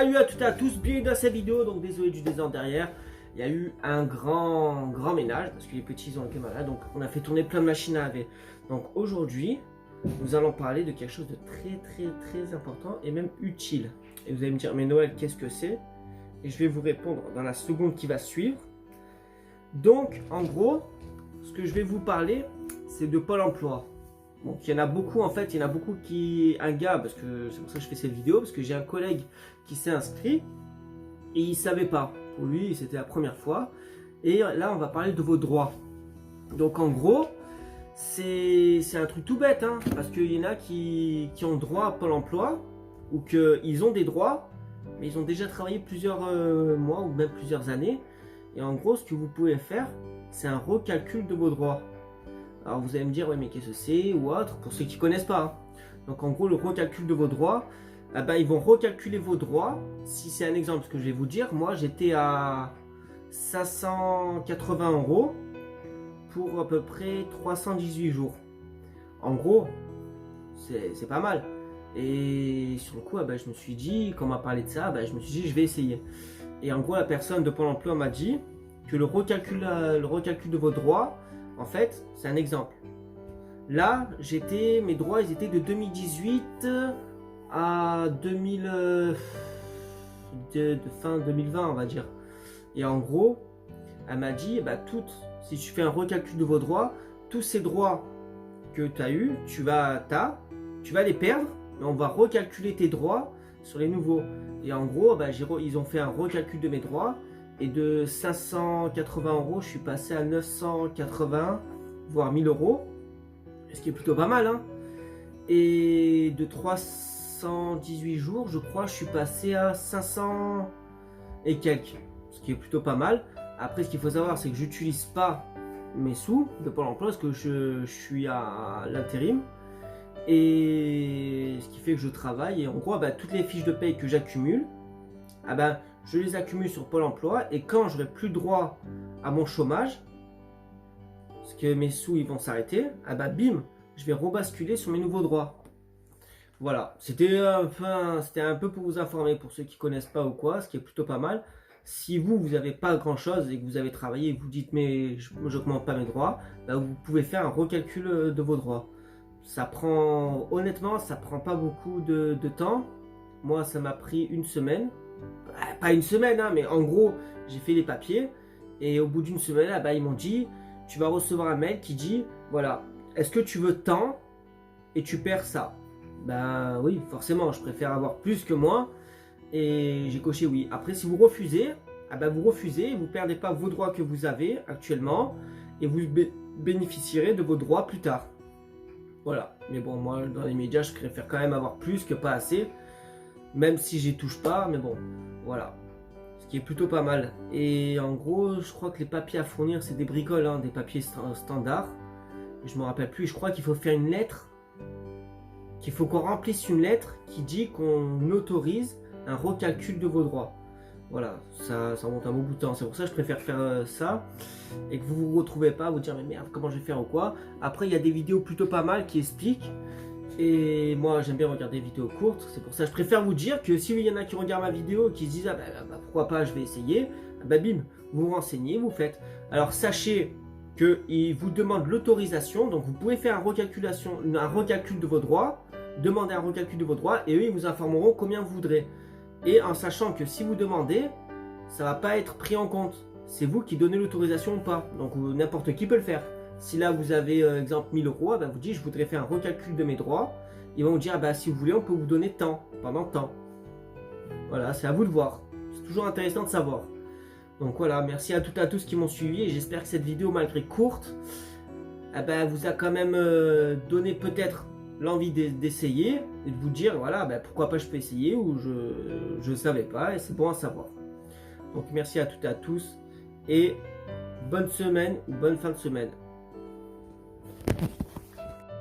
Salut à toutes et à tous, bienvenue dans cette vidéo. Donc désolé du désordre derrière, il y a eu un grand ménage parce que les petits ils ont été malades. Donc on a fait tourner plein de machines à laver. Donc aujourd'hui, nous allons parler de quelque chose de très important et même utile. Et vous allez me dire, mais Noël, qu'est-ce que c'est? Et je vais vous répondre dans la seconde qui va suivre. Donc en gros, ce que je vais vous parler, c'est de Pôle emploi. Donc il y en a beaucoup en fait, il y en a beaucoup qui... Un gars, parce que c'est pour ça que je fais cette vidéo, parce que j'ai un collègue qui s'est inscrit et il ne savait pas. Pour lui, c'était la première fois. Et là, on va parler de vos droits. Donc en gros, c'est un truc tout bête, hein, parce qu'il y en a qui ont droit à Pôle emploi, ou qu'ils ont des droits, mais ils ont déjà travaillé plusieurs mois ou même plusieurs années. Et en gros, ce que vous pouvez faire, c'est un recalcul de vos droits. Alors vous allez me dire, ouais, mais qu'est-ce que c'est ou autre, pour ceux qui ne connaissent pas. Hein. Donc en gros, le recalcul de vos droits, eh ben, ils vont recalculer vos droits. Si c'est un exemple, ce que je vais vous dire, moi j'étais à 580 € pour à peu près 318 jours. En gros, c'est pas mal. Et sur le coup, eh ben, je me suis dit, quand on m'a parlé de ça, ben, je me suis dit, je vais essayer. Et en gros, la personne de Pôle emploi m'a dit que le recalcul de vos droits, en fait, c'est un exemple. Là, mes droits, ils étaient de 2018 à 2000, de fin 2020, on va dire. Et en gros, elle m'a dit, bah, si tu fais un recalcul de vos droits, tous ces droits que tu as eu, tu vas les perdre, mais on va recalculer tes droits sur les nouveaux. Et en gros, bah, ils ont fait un recalcul de mes droits. Et de 580 €, je suis passé à 980, voire 1000 €. Ce qui est plutôt pas mal. Hein. Et de 318 jours, je crois, je suis passé à 500 et quelques. Ce qui est plutôt pas mal. Après, ce qu'il faut savoir, c'est que je n'utilise pas mes sous de Pôle emploi parce que je suis à l'intérim. Et ce qui fait que je travaille. Et en gros, bah, toutes les fiches de paye que j'accumule, ah ben, je les accumule sur Pôle emploi et quand j'aurai plus droit à mon chômage, parce que mes sous ils vont s'arrêter, ah ben, bim, je vais rebasculer sur mes nouveaux droits. Voilà, c'était un peu pour vous informer, pour ceux qui connaissent pas ou quoi, ce qui est plutôt pas mal. Si vous n'avez pas grand chose et que vous avez travaillé et que vous dites mais je n'augmente pas mes droits, ben, vous pouvez faire un recalcul de vos droits. Honnêtement, ça prend pas beaucoup de temps. Moi, ça m'a pris une semaine. Pas une semaine, hein, mais en gros, j'ai fait les papiers et au bout d'une semaine, bah, ils m'ont dit, tu vas recevoir un mail qui dit, voilà, est-ce que tu veux tant et tu perds ça? Ben oui, forcément, je préfère avoir plus que moins et j'ai coché oui. Après, si vous refusez, vous refusez, vous ne perdez pas vos droits que vous avez actuellement et vous bénéficierez de vos droits plus tard. Voilà, mais bon, moi, dans les médias, je préfère quand même avoir plus que pas assez. Même si j'y touche pas, mais bon, voilà. Ce qui est plutôt pas mal. Et en gros, je crois que les papiers à fournir, c'est des bricoles, hein, des papiers standards. Je me rappelle plus, je crois qu'il faut faire une lettre. Qu'il faut qu'on remplisse une lettre qui dit qu'on autorise un recalcul de vos droits. Voilà, ça monte un bon bout de temps. C'est pour ça que je préfère faire ça. Et que vous vous retrouvez pas à vous dire, mais merde, comment je vais faire ou quoi. Après, il y a des vidéos plutôt pas mal qui expliquent. Et moi j'aime bien regarder des vidéos courtes, c'est pour ça que je préfère vous dire que s'il y en a qui regardent ma vidéo et qui se disent pourquoi pas je vais essayer, bim, vous vous renseignez, vous faites. Alors sachez qu'ils vous demandent l'autorisation, donc vous pouvez faire un recalcul de vos droits, demander un recalcul de vos droits et eux ils vous informeront combien vous voudrez. Et en sachant que si vous demandez, ça va pas être pris en compte, c'est vous qui donnez l'autorisation ou pas, donc n'importe qui peut le faire. Si là vous avez exemple 1000 €, vous dites je voudrais faire un recalcul de mes droits. Ils vont vous dire si vous voulez on peut vous donner tant, pendant tant. Voilà, c'est à vous de voir. C'est toujours intéressant de savoir. Donc voilà, merci à toutes et à tous qui m'ont suivi et j'espère que cette vidéo malgré courte, vous a quand même donné peut-être l'envie d'essayer et de vous dire voilà pourquoi pas je peux essayer ou je ne savais pas et c'est bon à savoir. Donc merci à toutes et à tous et bonne semaine ou bonne fin de semaine.